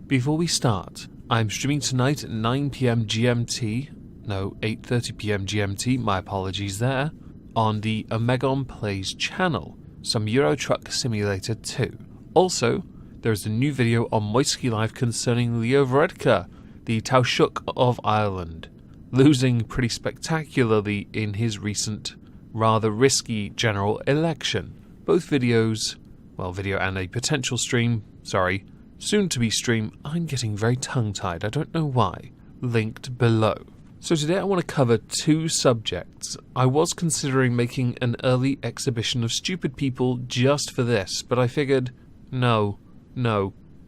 Before we start, I'm streaming tonight at 9 PM GMT, no, 8:30 PM GMT, my apologies there, on the Omegon Plays channel, some Euro Truck Simulator 2. Also, there is a new video on Moistski Live concerning Leo Varadkar, the Taoiseach of Ireland, losing pretty spectacularly in his recent, rather risky general election. Both videos, well, video and a potential stream, soon to be stream, I'm getting very tongue-tied, I don't know why, linked below. So today I want to cover two subjects. I was considering making an early exhibition of stupid people just for this, but I figured, no,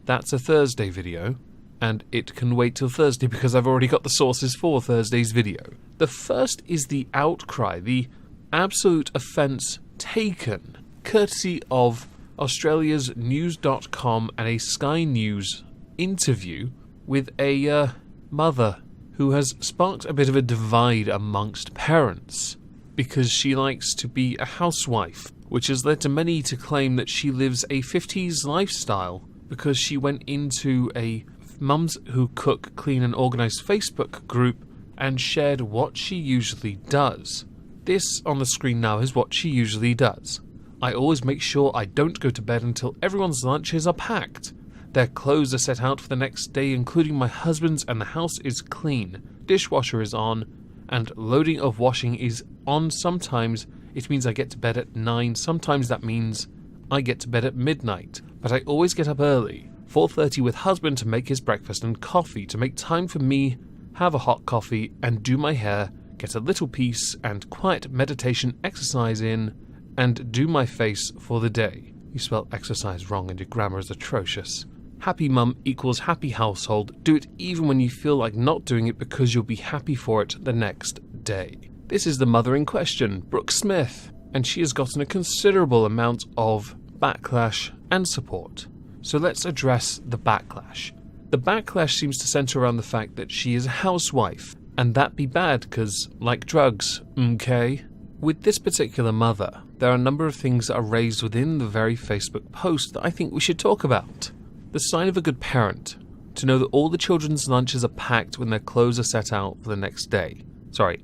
that's a Thursday video, and it can wait till Thursday because I've already got the sources for Thursday's video. The first is the outcry, the absolute offence taken, courtesy of Australia's News.com and a Sky News interview with a mother who has sparked a bit of a divide amongst parents because she likes to be a housewife, which has led to many to claim that she lives a 50s lifestyle because she went into a Mums Who Cook, Clean and Organise Facebook group and shared what she usually does. This on the screen now is what she usually does. I always make sure I don't go to bed until everyone's lunches are packed. Their clothes are set out for the next day, including my husband's, and the house is clean. Dishwasher is on, and loading of washing is on. Sometimes it means I get to bed at 9, sometimes that means I get to bed at midnight. But I always get up early, 4:30 with husband to make his breakfast and coffee, to make time for me, have a hot coffee, and do my hair, get a little peace and quiet meditation exercise in, and do my face for the day. You spell exercise wrong and your grammar is atrocious. Happy mum equals happy household. Do it even when you feel like not doing it because you'll be happy for it the next day. This is the mother in question, Brooke Smith, and she has gotten a considerable amount of backlash and support. So let's address the backlash. The backlash seems to centre around the fact that she is a housewife, and that be bad because, like drugs, okay? With this particular mother, there are a number of things that are raised within the very Facebook post that I think we should talk about. The sign of a good parent, to know that all the children's lunches are packed when their clothes are set out for the next day.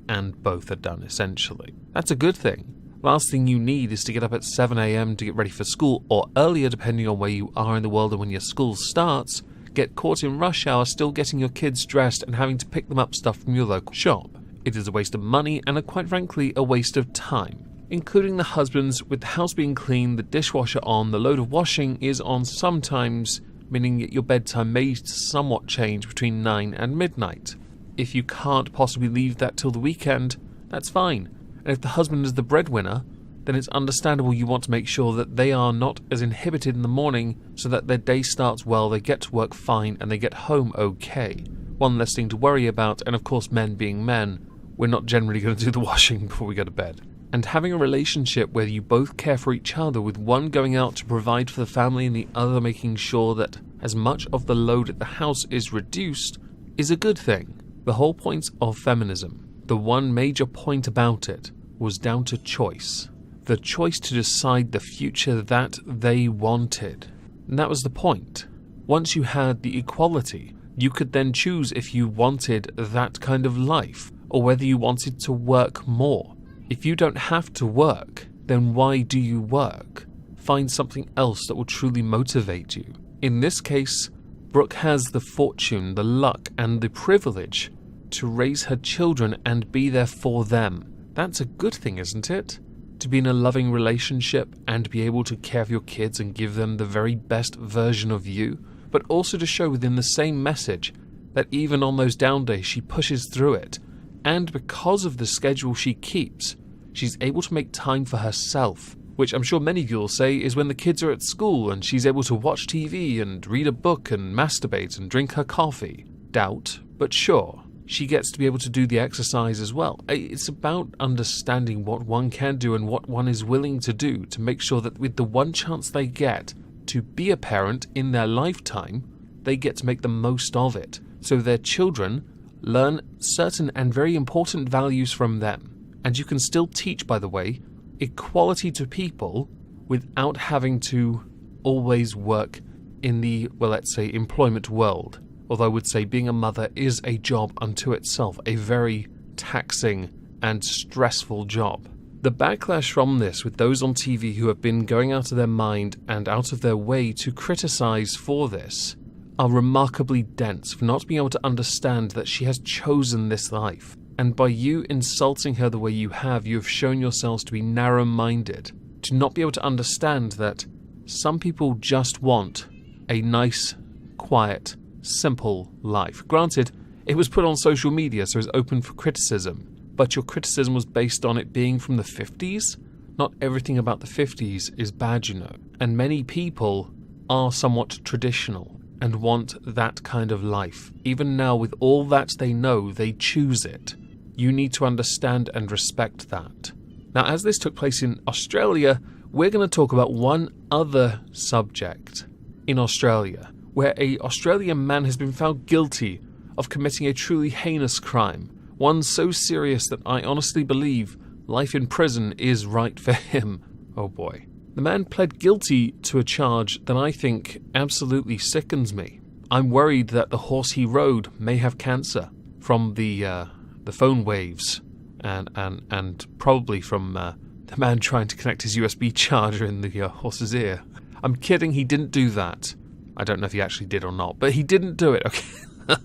And both are done, essentially. That's a good thing. Last thing you need is to get up at 7 AM to get ready for school, or earlier depending on where you are in the world and when your school starts, get caught in rush hour still getting your kids dressed and having to pick them up stuff from your local shop. It is a waste of money and, quite frankly, a waste of time. Including the husbands, with the house being clean, the dishwasher on, the load of washing is on sometimes, meaning that your bedtime may somewhat change between 9 and midnight. If you can't possibly leave that till the weekend, that's fine. And if the husband is the breadwinner, then it's understandable you want to make sure that they are not as inhibited in the morning so that their day starts well, they get to work fine, and they get home okay. One less thing to worry about, and of course men being men, we're not generally going to do the washing before we go to bed. And having a relationship where you both care for each other, with one going out to provide for the family and the other making sure that as much of the load at the house is reduced, is a good thing. The whole point of feminism, the one major point about it, was down to choice. The choice to decide the future that they wanted. And that was the point. Once you had the equality, you could then choose if you wanted that kind of life, or whether you wanted to work more. If you don't have to work, then why do you work? Find something else that will truly motivate you. In this case, Brooke has the fortune, the luck, and the privilege to raise her children and be there for them. That's a good thing, isn't it? To be in a loving relationship and be able to care for your kids and give them the very best version of you, but also to show within the same message that even on those down days she pushes through it. And because of the schedule she keeps, she's able to make time for herself, which I'm sure many of you will say is when the kids are at school and she's able to watch TV and read a book and masturbate and drink her coffee. Doubt, but sure, she gets to be able to do the exercise as well. It's about understanding what one can do and what one is willing to do to make sure that with the one chance they get to be a parent in their lifetime, they get to make the most of it, so their children learn certain and very important values from them. And you can still teach, by the way, equality to people without having to always work in the, well, let's say, employment world. Although I would say being a mother is a job unto itself, a very taxing and stressful job. The backlash from this with those on TV who have been going out of their mind and out of their way to criticise for this are remarkably dense for not being able to understand that she has chosen this life. And by you insulting her the way you have shown yourselves to be narrow-minded, to not be able to understand that some people just want a nice, quiet, simple life. Granted, it was put on social media, so it's open for criticism, but your criticism was based on it being from the 50s? Not everything about the 50s is bad, you know. And many people are somewhat traditional and want that kind of life. Even now, with all that they know, they choose it. You need to understand and respect that. Now, as this took place in Australia, we're going to talk about one other subject in Australia, where an Australian man has been found guilty of committing a truly heinous crime, one so serious that I honestly believe life in prison is right for him. Oh boy. The man pled guilty to a charge that I think absolutely sickens me. I'm worried that the horse he rode may have cancer from the phone waves and probably from the man trying to connect his USB charger in the horse's ear. I'm kidding, he didn't do that. I don't know if he actually did or not, but he didn't do it, okay?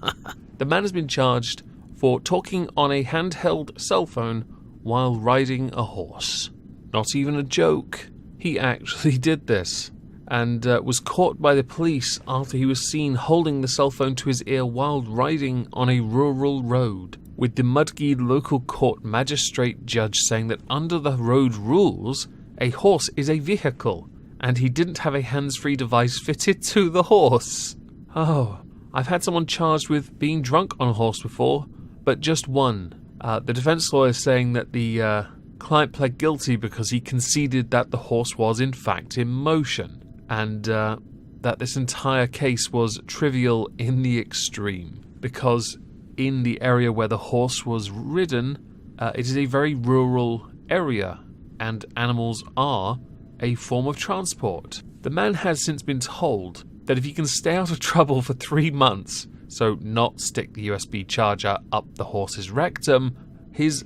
The man has been charged for talking on a handheld cell phone while riding a horse. Not even a joke. He actually did this and was caught by the police after he was seen holding the cell phone to his ear while riding on a rural road, with the Mudgee local court magistrate judge saying that under the road rules, a horse is a vehicle, and he didn't have a hands-free device fitted to the horse. Oh, I've had someone charged with being drunk on a horse before, but just one. The defense lawyer is saying that the client pled guilty because he conceded that the horse was in fact in motion, and that this entire case was trivial in the extreme, because in the area where the horse was ridden, it is a very rural area, and animals are a form of transport. The man has since been told that if he can stay out of trouble for 3 months, so not stick the USB charger up the horse's rectum, his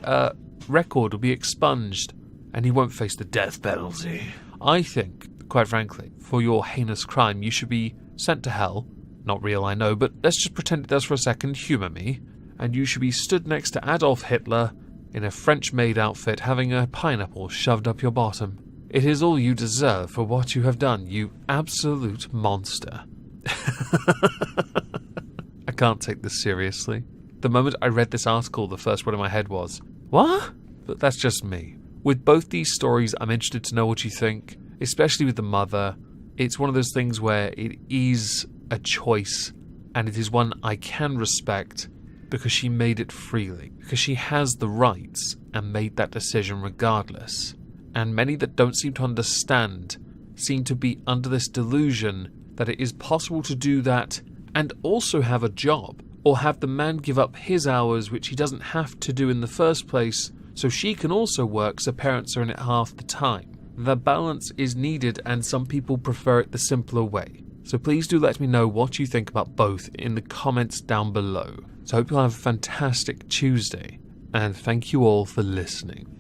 record will be expunged and he won't face the death penalty. I think, quite frankly, for your heinous crime, you should be sent to hell. Not real, I know, but let's just pretend it does for a second, humour me. And you should be stood next to Adolf Hitler in a French-made outfit having a pineapple shoved up your bottom. It is all you deserve for what you have done, you absolute monster. I can't take this seriously. The moment I read this article, the first word in my head was, what? But that's just me. With both these stories, I'm interested to know what you think, especially with the mother. It's one of those things where it is a choice, and it is one I can respect because she made it freely, because she has the rights and made that decision regardless. And many that don't seem to understand seem to be under this delusion that it is possible to do that and also have a job, or have the man give up his hours which he doesn't have to do in the first place, so she can also work so parents are in it half the time. The balance is needed, and some people prefer it the simpler way. So please do let me know what you think about both in the comments down below. So I hope you'll have a fantastic Tuesday, and thank you all for listening.